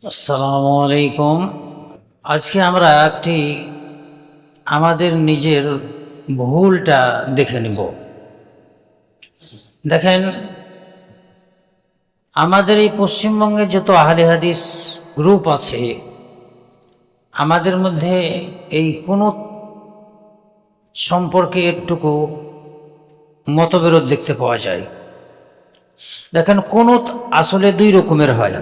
আসসালামু আলাইকুম। আজকে আমরা আমাদের নিজের ভুলটা দেখে নেব। দেখেন, আমাদের এই পশ্চিমবঙ্গে যত আহলে হাদিস গ্রুপ আছে, আমাদের মধ্যে এই কুনুত সম্পর্কে একটুকু মতবিরোধ দেখতে পাওয়া যায়। দেখেন, কুনুত আসলে দুই রকমের হয়।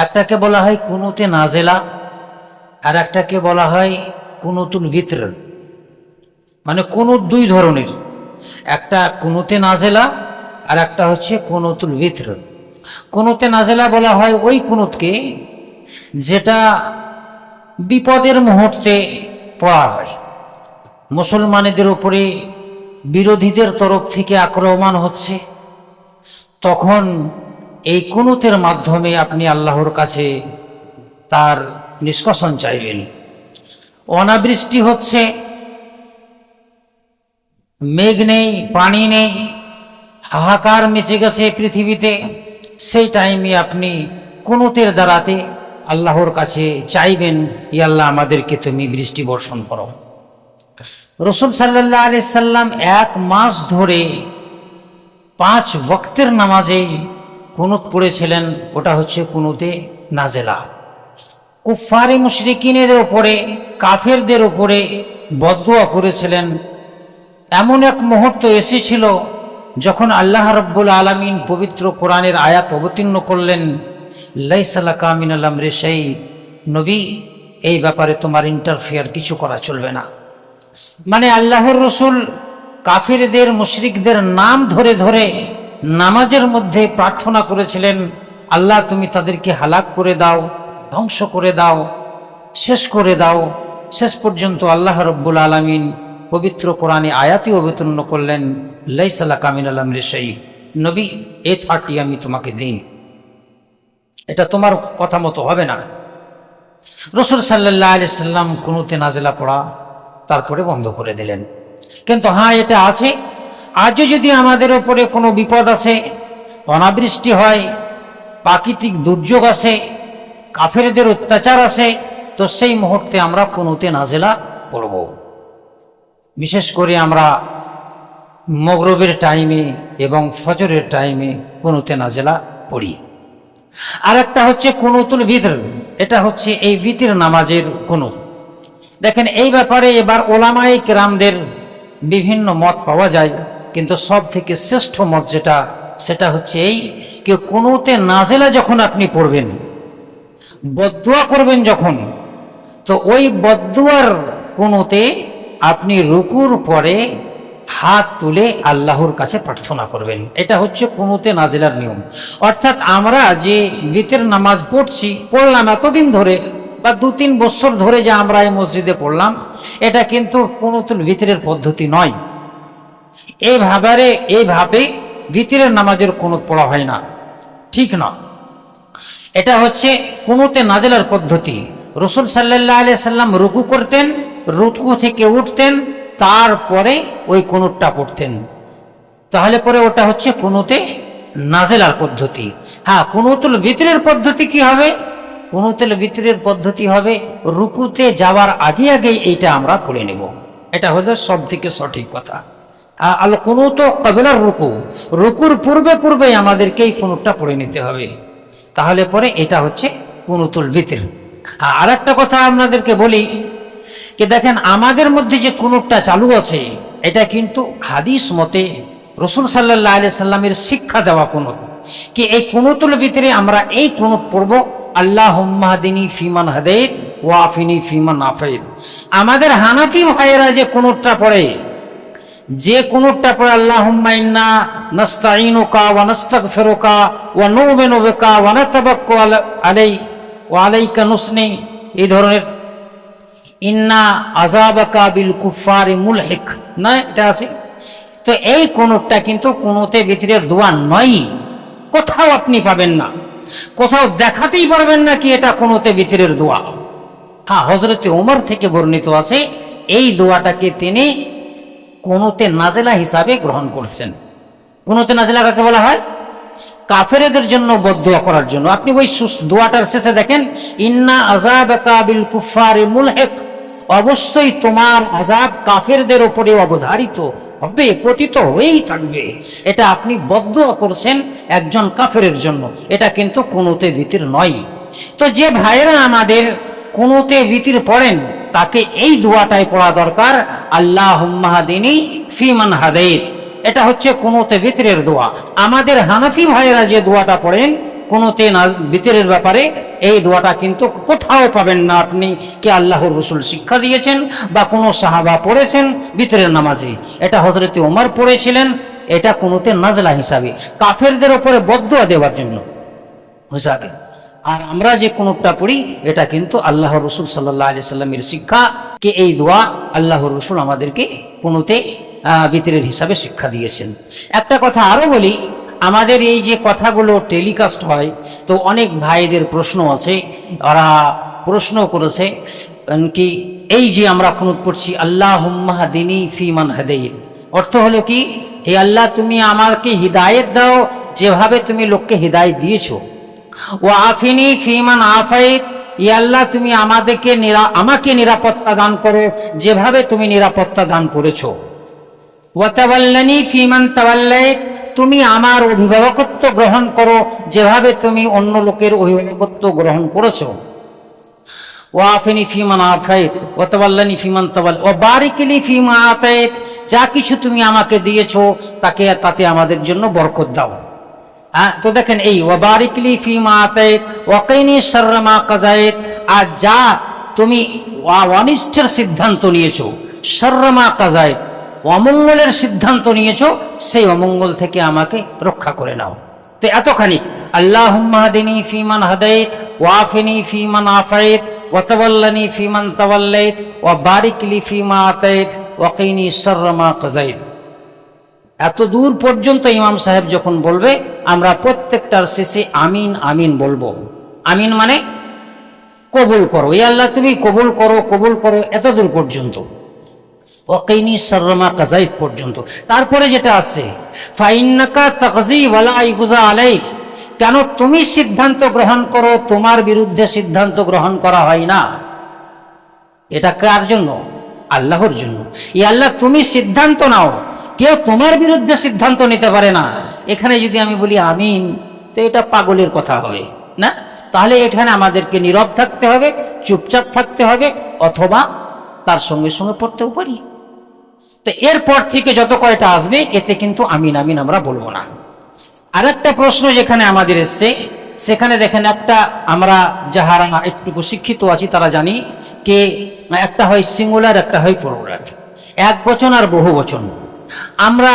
একটাকে বলা হয় কুনুতে নাজেলা, আর একটাকে বলা হয় কুনুতুল ভিতর। মানে কুনুত দুই ধরনের, একটা কুনুতে নাজেলা আর একটা হচ্ছে কুনুতুল ভিতর। কুনুতে নাজেলা বলা হয় ওই কুনুতকে যেটা বিপদের মুহূর্তে পড়া হয়। মুসলমানদের উপরে বিরোধীদের তরফ থেকে আক্রমণ হচ্ছে, তখন এই কুনুতের মাধ্যমে আপনি আল্লাহর কাছে তার নিষ্কাশন চাইবেন। অনাবৃষ্টি হচ্ছে, মেঘ নেই, পানি নেই, হাহাকার মেচে গেছে পৃথিবীতে, সেই টাইমে আপনি কুনুতের দ্বারাতে আল্লাহর কাছে চাইবেন, ই আল্লাহ আমাদেরকে তুমি বৃষ্টি বর্ষণ করো। রাসূল সাল্লাল্লাহু আলাইহি সাল্লাম 1 মাস ধরে 5 ওয়াক্তের নামাজে কুনুত পড়েছিলেন। ওটা হচ্ছে কুনুতে নাজেলা। কুফারে মুশরিকিনের উপরে, কাফেরদের উপরে বদদুয়া করেছিলেন। এমন এক মুহূর্ত এসেছিল যখন আল্লাহ রাব্বুল আলামিন পবিত্র কোরআনের আয়াত অবতীর্ণ করলেন, লাইসা লাকা মিনাল আমরি শাই, নবী এই ব্যাপারে তোমার ইন্টারফেয়ার কিছু করা চলবে না। মানে আল্লাহর রসুল কাফেরদের, মুশরিকদের নাম ধরে ধরে নামাজের মধ্যে প্রার্থনা করেছিলেন, আল্লাহ তুমি তাদেরকে হালাক করে দাও, ধ্বংস করে দাও, শেষ করে দাও। শেষ পর্যন্ত আল্লাহ রাব্বুল আলামিন পবিত্র কোরআনে আয়াতই অবতীর্ণ করলেন, লাইসা লাকা মিনাল আমরি শাই, নবী এই 30 আমি তোমাকে দিন, এটা তোমার কথা মতো হবে না। রাসূল সাল্লাল্লাহু আলাইহি সাল্লাম কুনুতে নাজেলা পড়া তারপরে বন্ধ করে দিলেন। কিন্তু হ্যাঁ, এটা আছে, আজও যদি আমাদের ওপরে কোনো বিপদ আসে, অনাবৃষ্টি হয়, প্রাকৃতিক দুর্যোগ আসে, কাফেরদের অত্যাচার আসে, তো সেই মুহূর্তে আমরা কুনুতে নাজেলা পড়ব। বিশেষ করে আমরা মাগরিবের টাইমে এবং ফজরের টাইমে কুনুতে নাজেলা পড়ি। আর একটা হচ্ছে কুনুতুল ভিতর, এটা হচ্ছে এই ভিতর নামাজের কুনুত। দেখেন, এই ব্যাপারে এবার ওলামায়ে কেরামদের বিভিন্ন মত পাওয়া যায়, কিন্তু সব থেকে শ্রেষ্ঠ মত যেটা, সেটা হচ্ছে এই যে কুনুতে নাজেলা যখন আপনি পড়বেন, বদদুয়া করবেন যখন, তো ওই বদদুয়ার কুনুতে আপনি রুকুর পরে হাত তুলে আল্লাহর কাছে প্রার্থনা করবেন। এটা হচ্ছে কুনুতে নাজেলার নিয়ম। অর্থাৎ আমরা যে ভিতর নামাজ পড়লাম এতদিন ধরে, বা 2-3 বছর ধরে যে আমরা এই মসজিদে পড়লাম, এটা কিন্তু কুনুতুল ভিতরের পদ্ধতি নয়। এইভাবে ভিতরের নামাজের কুনুত পড়া হয় না, ঠিক না। এটা হচ্ছে কুনুতে নাজেলার পদ্ধতি। রাসূল সাল্লাল্লাহু আলাইহি সাল্লাম রুকু করতেন, রুকু থেকে উঠতেন, তারপরে ওই কুনুতটা পড়তেন। তাহলে পরে ওটা হচ্ছে কুনুতে নাজেলার পদ্ধতি। হ্যাঁ, কুনুতুল ভিতরের পদ্ধতি কি হবে? কুনুতুল ভিতরের পদ্ধতি হবে রুকুতে যাওয়ার আগে আগে এইটা আমরা পড়ে নেব। এটা হলো সব থেকে সঠিক কথা। আল কুনুত ক্বাবলার রুকু, রুকুর পূর্বে পূর্বে আমাদেরকে এই কুনুতটা পড়ে নিতে হবে। তাহলে পরে এটা হচ্ছে কুনুতুল ভিতর। আর একটা কথা আপনাদেরকে বলি, কি দেখেন, আমাদের মধ্যে যে কুনুতটা চালু আছে, এটা কিন্তু হাদিস মতে রাসূল সাল্লাল্লাহু আলাইহি সাল্লামের শিক্ষা দেওয়া কুনুত। কি এই কুনুতুল ভিতরে আমরা এই কুনুত পড়ব, আল্লাহুম্মা হাদিনি ফিমান হাদাইত ওয়া আফিনি ফিমান আফাইত। আমাদের হানাফি ভাইয়েরা যে কুনুতটা পড়ে, আল্লাহুম্মা ইন্না নাস্তাঈনুকা ওয়া নাস্তাগফিরুকা ওয়া নু'মিনু বিকা ওয়া নাতাওয়াক্কালু ওয়া আলাইকা নুসনি, এই ধরনের ইন্না আযাবাকা বিল কুফারি মুলহিক, না এটা আছে। তো এই কুনুতটা কিন্তু কুনুতে ভিতরের দোয়া নয়, কোথাও আপনি পাবেন না, কোথাও দেখাতেই পারবেন না কি এটা কুনুতে ভিতরের দোয়া। হ্যাঁ, হযরতে ওমর থেকে বর্ণিত আছে এই দোয়াটাকে তিনি কুনুতে নাজেলা হিসাবে গ্রহণ করছেন। কুনুতে নাজেলা কাকে বলা হয়? কাফেরদের জন্য বদদুয়া করার জন্য। আপনি ওই দোয়াটার শেষে দেখেন, ইন্না আযাবাকা বিল কুফারি মুলহিক, অবশ্যই তোমার আযাব কাফেরদের উপরে অবধারিত হবে, পতিত হয়েই থাকবে। এটা আপনি বদদুয়া করছেন একজন কাফেরের জন্য, এটা কিন্তু কুনুতে ভিতির নয়। তো যে ভাইয়েরা আমাদের কুনুতে ভিতির পড়েন তাকে এই দোয়াটাই পড়া দরকার, আল্লাহুম্মা হাদিনি ফিমান হাদাইত। এটা হচ্ছে কুনুতে ভিতরের দোয়া। আমাদের হানাফি ভাইয়েরা যে দোয়াটা পড়েন কুনুতে ভিতরের ব্যাপারে, এই দোয়াটা কিন্তু কোথাও পাবেন না আপনি কি আল্লাহর রাসূল শিক্ষা দিয়েছেন বা কোনো সাহাবা পড়েছেন ভিতরের নামাজে। এটা হযরত ওমর পড়েছিলেন, এটা কুনুতে নাজলা হিসাবে কাফেরদের উপরে বদদুয়া দেওয়ার জন্য হিসাবে। আর আমরা যে কুনুতটা পড়ি এটা কিন্তু আল্লাহর রাসূল সাল্লাল্লাহু আলাইহি সাল্লামের শিক্ষা, কে এই দোয়া আল্লাহর রাসূল আমাদেরকে কুনুতে ভিতরের হিসাবে শিক্ষা দিয়েছেন। একটা কথা আরো বলি, আমাদের এই যে কথাগুলো টেলিকাস্ট হয় তো অনেক ভাইদের প্রশ্ন আছে, ওরা প্রশ্ন করেছে কি এই যে আমরা কুনুত পড়ছি আল্লাহুম্মা হাদিনি ফিমান হাদাইত, অর্থ হলো কি, হে আল্লাহ তুমি আমাকে হিদায়েত দাও যেভাবে তুমি লোককে হিদায়েত দিয়েছো, ওয়া আফিনি ফিমান আফাইত, ইয়া আল্লাহ তুমি আমাকে নিরাপত্তা দান করো যেভাবে তুমি নিরাপত্তা দান করেছো, ওয়া তাওয়াল্লানি ফিমান তাওয়াল্লাইত, তুমি আমার অভিভাবকত্ব গ্রহণ করো যেভাবে তুমি অন্য লোকের অভিভাবকত্ব গ্রহণ করেছো, ওয়া আফিনি ফিমান আফাইত ওয়া তাওয়াল্লানি ফিমান তাওয়াল ওয়া বারিক লি ফিমা আতাইত, যা কিছু তুমি আমাকে দিয়েছো তাতে আমাদের জন্য বরকত দাও। তো দেখেন এই ওয়া বারিক লি ফিমা আতাইত ওয়া কিনি শাররা মা কাযাইত, আর যা তুমি অনিষ্টের সিদ্ধান্ত নিয়েছো, শাররা মা কাযাইত অমঙ্গলের সিদ্ধান্ত নিয়েছো, সেই অমঙ্গল থেকে আমাকে রক্ষা করে নাও। তো এতখানি আল্লাহুম্মা হাদিনি ফিমান হাদাইত ওয়া আফিনি ফিমান আফাইত ওয়া তাওয়াল্লানি ফিমান তাওয়াল্লাইত ওয়া বারিক লি ফিমা আতাইত ওয়া কিনি শাররা মা কাযাইত। এত দূর পর্যন্ত ইমাম সাহেব যখন বলবে আমরা প্রত্যেকটার শেষে আমিন আমিন বলবো। আমিন মানে কবুল করো, ইয়া আল্লাহ তুমি কবুল করো, কবুল করো, এত দূর পর্যন্ত, ওয়া কিনি শাররা মা কাযাইত পর্যন্ত। তারপরে যেটা আছে ফাইন্নাকা তাকযী ওয়া লা ইউকযা আলাইক, কেন তুমি সিদ্ধান্ত গ্রহণ করো, তোমার বিরুদ্ধে সিদ্ধান্ত গ্রহণ করা হয় না। এটা কার জন্য? আল্লাহর জন্য। ইয়া আল্লাহ তুমি সিদ্ধান্ত নাও, কেউ তোমার বিরুদ্ধে সিদ্ধান্ত নিতে পারে না। এখানে যদি আমি বলি আমিন, তো এটা পাগলের কথা হবে না, তাহলে এখানে আমাদেরকে নীরব থাকতে হবে, চুপচাপ থাকতে হবে, অথবা তার সঙ্গে সঙ্গে পড়তেও পারি। তো এরপর থেকে যত কয়টা আসবে এতে কিন্তু আমিন আমিন আমরা বলবো না। আর একটা প্রশ্ন যেখানে আমাদের এসছে, সেখানে দেখেন একটা, আমরা যাহারা একটুকু শিক্ষিত আছি তারা জানি কে একটা হয় সিঙ্গুলার, একটা হয় প্লুরাল, এক বচন আর বহু বচন। আমরা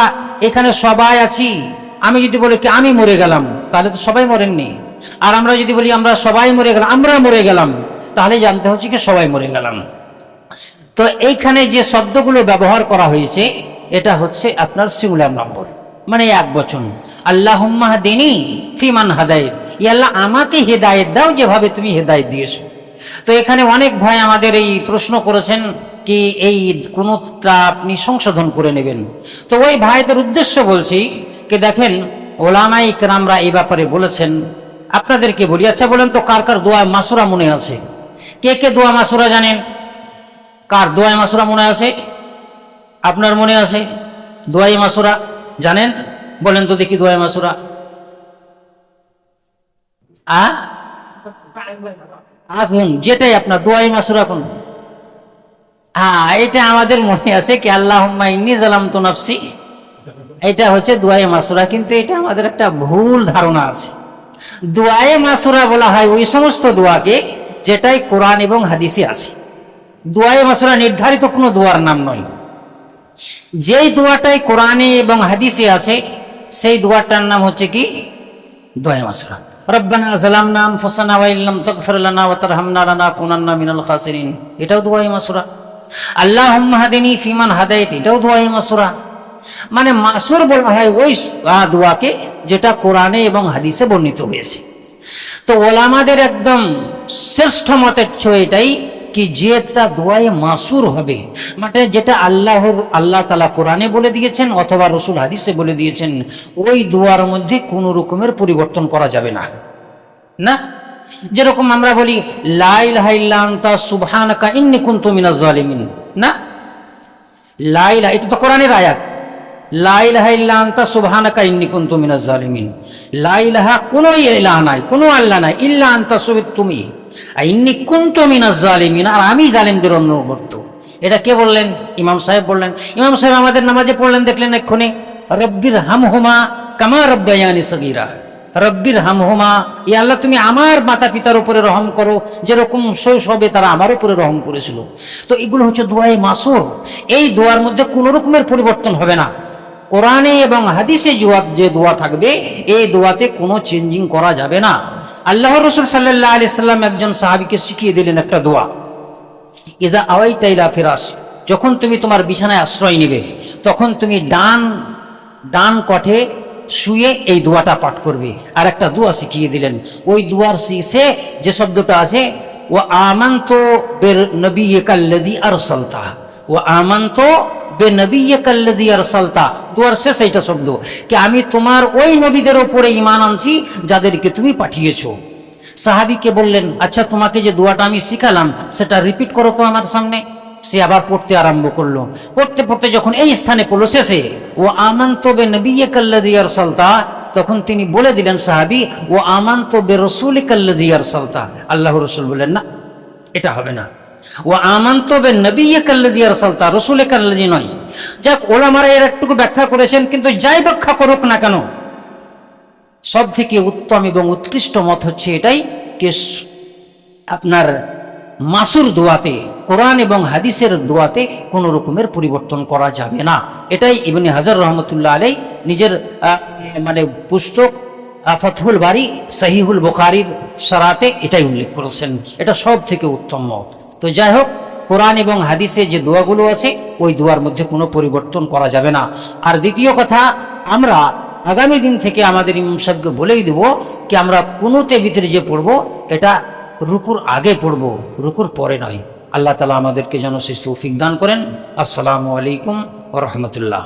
এখানে সবাই আছি, আমি যদি বলি কি আমি মরে গেলাম, তাহলে তো সবাই মরেননি। আর আমরা যদি বলি আমরা সবাই মরে গেলাম, আমরা মরে গেলাম, তাহলে জানতে হচ্ছে কি সবাই মরে গেলাম। তো এইখানে যে শব্দগুলো ব্যবহার করা হয়েছে এটা হচ্ছে আপনার সিঙ্গুলার নম্বর, মানে এক বচন। আল্লাহুম্মা হাদিনি ফিমান হাদাইত, ইয়া আল্লাহ আমাকে হেদায়েত দাও যেভাবে তুমি হেদায়েত দিয়েছো। তো এখানে অনেক ভাই আমাদের এই প্রশ্ন করেছেন কি এই কুনুতটা আপনি সংশোধন করে নেবেন। তো ওই ভাইদের উদ্দেশ্য বলছি কি দেখেন ওলামায়ে কেরামরা এই ব্যাপারে বলেছেন, আপনাদেরকে বলি। আচ্ছা বলেন তো কার কার দোয়া মাসুরা মনে আছে? কে কে দোয়া মাসুরা জানেন? কার দোয়া মাসুরা মনে আছে? আপনার মনে আছে দোয়া মাসুরা জানেন? বলেন তো দেখি দোয়া মাসুরা। আগুন, যেটাই আপনার দোয়া মাসুরা কোন? এটা আমাদের মনে আছে কি আল্লাহুম্মা ইন্নী যালামতু নাফসি, এটা হচ্ছে দোয়া মাসুরা। কিন্তু এটা আমাদের একটা ভুল ধারণা আছে। দোয়া মাসুরা বলা হয় ওই সমস্ত দোয়াকে যেটাই কোরআন এবং হাদিসে আছে। দোয়া মাসুরা নির্ধারিত কোনো দোয়ার নাম নয়। যেই দোয়াটাই কোরআনে এবং হাদিসে আছে সেই দোয়াটার নাম হচ্ছে কি দোয়া মাসুরা। রব্বানা যালামনা আনফুসানা ওয়া ইল্লাম তাগফির লানা ওয়া তারহামনা লানাকুনান্না মিনাল খাসিরিন, এটাও দোয়া মাসুরা। আল্লাহুম্মা হাদিনি ফিমান হাদাইত, এটাও দোয়া মাসুরা। মানে মাসুর বলা হয় ওই দোয়াকে যেটা কোরআনে এবং হাদিসে বর্ণিত হয়েছে। তো ওলামাদের একদম শ্রেষ্ঠ মতের এটাই কি যেটা দোয়ায়ে মাসুর হবে, মানে যেটা আল্লাহ তাআলা কোরআনে বলে দিয়েছেন অথবা রসুল হাদিসে বলে দিয়েছেন, ওই দোয়ার মধ্যে কোনো রকমের পরিবর্তন করা যাবে না। না, যেরকম আমরা বলি লা ইলাহা ইল্লা আনতা সুবহানাকা ইন্নী কুনতু মিনাজ জালিমিন, না, লা ইলাহা, এটা তো কোরআনের আয়াত, লা ইলাহা ইল্লা আনতা সুবহানাকা ইন্নী কুনতু মিনাজ জালিমিন, লা ইলাহা, কোনো ইলাহা নাই, কোনো আল্লাহ নাই, ইল্লা আনতা, তুমি, আর ইন্নী কুনতু মিনাজ জালিমিন, আর আমি জালিমদের অন্তর্ভুক্ত। এটা কে বললেন? ইমাম সাহেব বললেন। ইমাম সাহেব আমাদের নামাজে পড়লেন, দেখলেন এক্ষুনি, রব্বির হামহুমা কামা রব্বায়ানি সগীরা, রব্বির হামহুমা, ইয়া আল্লাহ তুমি আমার মাতা পিতার উপরে রহম করো যেরকম শৈশবে তারা আমার উপরে রহম করেছিল। তো এগুলো হচ্ছে দোয়ায়ে মাসুর। এই দোয়ার মধ্যে কোনো রকমের পরিবর্তন হবে না। কোরআনে এবং হাদিসে যে দোয়া থাকবে, এই দোয়াতে কোনো চেঞ্জিং করা যাবে না। আল্লাহর রাসূল সাল্লাল্লাহু আলাইহি সাল্লাম একজন সাহাবীকে শিখিয়ে দিলেন একটা দোয়া, ইযা আওয়াইতা ইলা ফিরাশ, যখন তুমি তোমার বিছানায় আশ্রয় নিবে, তখন তুমি ডান কঠে শুয়ে এই দোয়াটা পাঠ করবে। আর একটা দোয়া শিখিয়ে দিলেন, ওই দোয়ার শেষে যে শব্দটা আছে, ও আমানতু বিনবিয়িকাল্লাযী আরসালতা, ও আমানতু বিনবিয়িকাল্লাযী আরসালতা, দোয়ার শেষে এটা শব্দ কি আমি তোমার ওই নবীদের উপরে ঈমান আনছি যাদেরকে তুমি পাঠিয়েছো। সাহাবীকে বললেন, আচ্ছা তোমাকে যে দোয়াটা আমি শিখালাম সেটা রিপিট করো তো আমার সামনে। সে আবার পড়তে আরম্ভ করলো, পড়তে পড়তে যখন এই স্থানে পড়লো শেষে, ও আমানতু বিনবিয়িকাল্লাযী আরসালতা, তখন তিনি বলে দিলেন সাহাবী, ও আমানতু বিরাসূলিকাল্লাযী আরসালতা। আল্লাহর রাসূল বললেন, না, এটা হবে না, ও আমানতু বিনবিয়িকাল্লাযী আরসালতা, রাসূলিকাল্লাযী নয়। যাক, ওলামারা এর একটু ব্যাখ্যা করেছেন, কিন্তু যাই ব্যাখ্যা করুক না কেন, সব থেকে উত্তম এবং উৎকৃষ্ট মত হচ্ছে এটাই যে আপনার মাসুর দোয়াতে, কোরআন এবং হাদিসের দোয়াতে কোনো রকমের পরিবর্তন করা যাবে না। এটাই ইবনে হাজার রহমতুল্লাহ আলাইহি নিজের মানে পুস্তক ফাতহুল বারি সহিহুল বুখারীর শরাতে এটাই উল্লেখ করেছেন। এটা সব থেকে উত্তম মত। তো যাই হোক, কোরআন এবং হাদিসে যে দোয়াগুলো আছে ওই দোয়ার মধ্যে কোনো পরিবর্তন করা যাবে না। আর দ্বিতীয় কথা, আমরা আগামী দিন থেকে আমাদের ইমাম সাহেবকে বলেই দেব কি আমরা কুনুতে ভিতরে যে পড়বো এটা রুকুর আগে পড়বো, রুকুর পরে নয়। আল্লাহ তাআলা আমাদেরকে যেন সেই তৌফিক দান করেন। আসসালামু আলাইকুম ওয়া রাহমাতুল্লাহ।